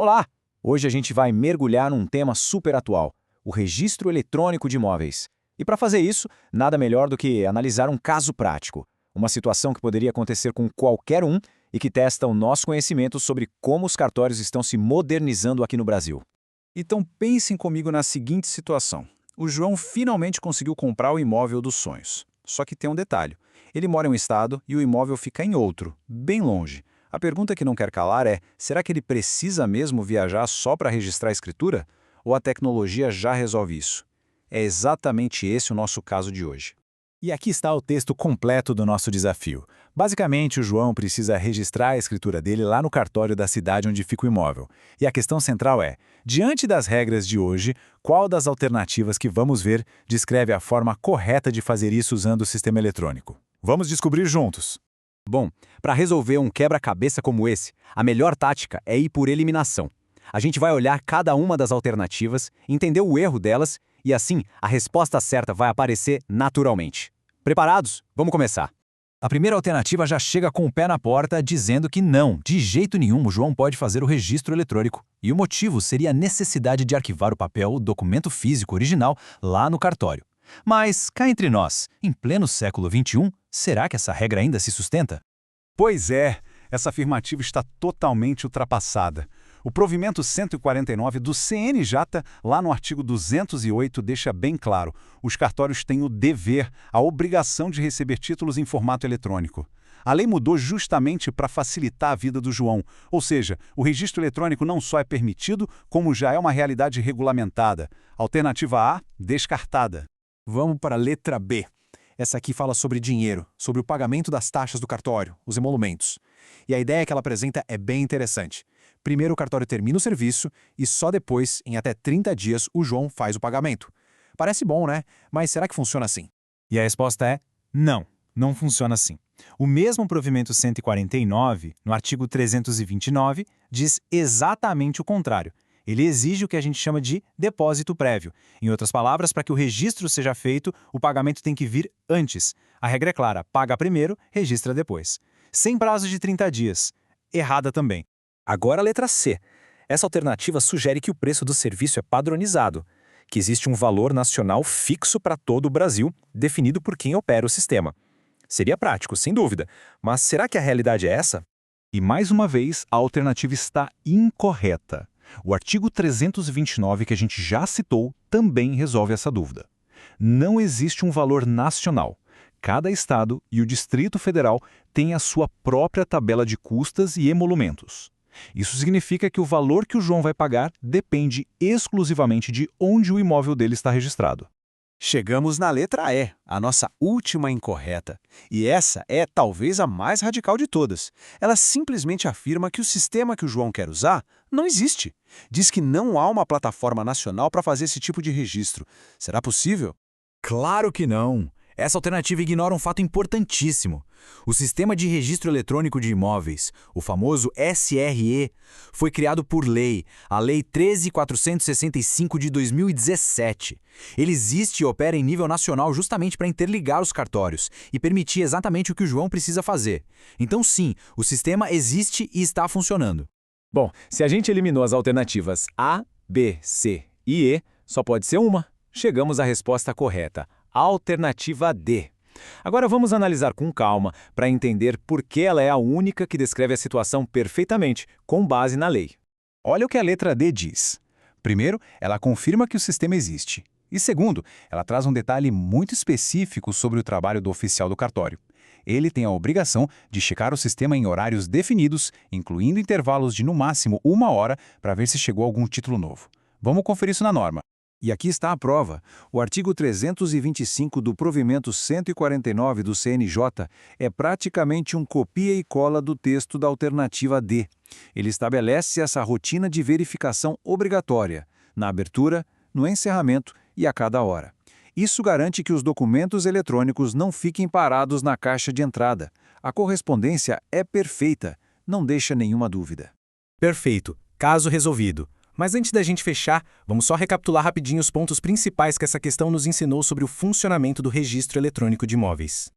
Olá! Hoje a gente vai mergulhar num tema super atual, o registro eletrônico de imóveis. E para fazer isso, nada melhor do que analisar um caso prático, uma situação que poderia acontecer com qualquer um e que testa o nosso conhecimento sobre como os cartórios estão se modernizando aqui no Brasil. Então pensem comigo na seguinte situação. O João finalmente conseguiu comprar o imóvel dos sonhos. Só que tem um detalhe. Ele mora em um estado e o imóvel fica em outro, bem longe. A pergunta que não quer calar é, será que ele precisa mesmo viajar só para registrar a escritura? Ou a tecnologia já resolve isso? É exatamente esse o nosso caso de hoje. E aqui está o texto completo do nosso desafio. Basicamente, o João precisa registrar a escritura dele lá no cartório da cidade onde fica o imóvel. E a questão central é, diante das regras de hoje, qual das alternativas que vamos ver descreve a forma correta de fazer isso usando o sistema eletrônico? Vamos descobrir juntos. Bom, para resolver um quebra-cabeça como esse, a melhor tática é ir por eliminação. A gente vai olhar cada uma das alternativas, entender o erro delas e assim a resposta certa vai aparecer naturalmente. Preparados? Vamos começar. A primeira alternativa já chega com o pé na porta dizendo que não, de jeito nenhum o João pode fazer o registro eletrônico. E o motivo seria a necessidade de arquivar o papel, o documento físico original, lá no cartório. Mas, cá entre nós, em pleno século XXI, será que essa regra ainda se sustenta? Pois é, essa afirmativa está totalmente ultrapassada. O provimento 149 do CNJ, lá no artigo 208, deixa bem claro, os cartórios têm o dever, a obrigação de receber títulos em formato eletrônico. A lei mudou justamente para facilitar a vida do João, ou seja, o registro eletrônico não só é permitido, como já é uma realidade regulamentada. Alternativa A, descartada. Vamos para a letra B. Essa aqui fala sobre dinheiro, sobre o pagamento das taxas do cartório, os emolumentos. E a ideia que ela apresenta é bem interessante. Primeiro o cartório termina o serviço e só depois, em até 30 dias, o João faz o pagamento. Parece bom, né? Mas será que funciona assim? E a resposta é não, não funciona assim. O mesmo provimento 149, no artigo 329, diz exatamente o contrário. Ele exige o que a gente chama de depósito prévio. Em outras palavras, para que o registro seja feito, o pagamento tem que vir antes. A regra é clara, paga primeiro, registra depois. Sem prazo de 30 dias. Errada também. Agora a letra C. Essa alternativa sugere que o preço do serviço é padronizado, que existe um valor nacional fixo para todo o Brasil, definido por quem opera o sistema. Seria prático, sem dúvida, mas será que a realidade é essa? E mais uma vez, a alternativa está incorreta. O artigo 329 que a gente já citou também resolve essa dúvida. Não existe um valor nacional. Cada estado e o Distrito Federal têm a sua própria tabela de custas e emolumentos. Isso significa que o valor que o João vai pagar depende exclusivamente de onde o imóvel dele está registrado. Chegamos na letra E, a nossa última incorreta. E essa é talvez a mais radical de todas. Ela simplesmente afirma que o sistema que o João quer usar não existe. Diz que não há uma plataforma nacional para fazer esse tipo de registro. Será possível? Claro que não! Essa alternativa ignora um fato importantíssimo. O Sistema de Registro Eletrônico de Imóveis, o famoso SRE, foi criado por lei, a Lei 13.465 de 2017. Ele existe e opera em nível nacional justamente para interligar os cartórios e permitir exatamente o que o João precisa fazer. Então sim, o sistema existe e está funcionando. Bom, se a gente eliminou as alternativas A, B, C e E, só pode ser uma. Chegamos à resposta correta. Alternativa D. Agora vamos analisar com calma para entender por que ela é a única que descreve a situação perfeitamente, com base na lei. Olha o que a letra D diz. Primeiro, ela confirma que o sistema existe. E segundo, ela traz um detalhe muito específico sobre o trabalho do oficial do cartório. Ele tem a obrigação de checar o sistema em horários definidos, incluindo intervalos de no máximo 1 hora, para ver se chegou algum título novo. Vamos conferir isso na norma. E aqui está a prova. O artigo 325 do provimento 149 do CNJ é praticamente um copia e cola do texto da alternativa D. Ele estabelece essa rotina de verificação obrigatória, na abertura, no encerramento e a cada hora. Isso garante que os documentos eletrônicos não fiquem parados na caixa de entrada. A correspondência é perfeita, não deixa nenhuma dúvida. Perfeito. Caso resolvido. Mas antes da gente fechar, vamos só recapitular rapidinho os pontos principais que essa questão nos ensinou sobre o funcionamento do registro eletrônico de imóveis.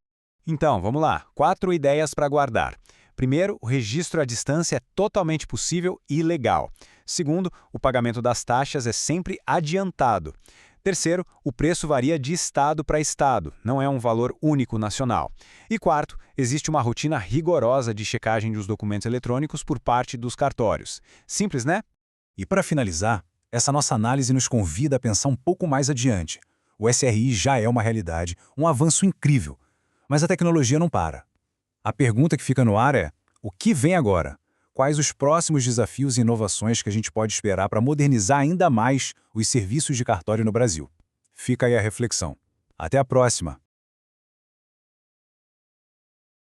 Então, vamos lá. 4 ideias para guardar. Primeiro, o registro à distância é totalmente possível e legal. Segundo, o pagamento das taxas é sempre adiantado. Terceiro, o preço varia de estado para estado, não é um valor único nacional. E quarto, existe uma rotina rigorosa de checagem dos documentos eletrônicos por parte dos cartórios. Simples, né? E para finalizar, essa nossa análise nos convida a pensar um pouco mais adiante. O SRI já é uma realidade, um avanço incrível. Mas a tecnologia não para. A pergunta que fica no ar é: o que vem agora? Quais os próximos desafios e inovações que a gente pode esperar para modernizar ainda mais os serviços de cartório no Brasil? Fica aí a reflexão. Até a próxima!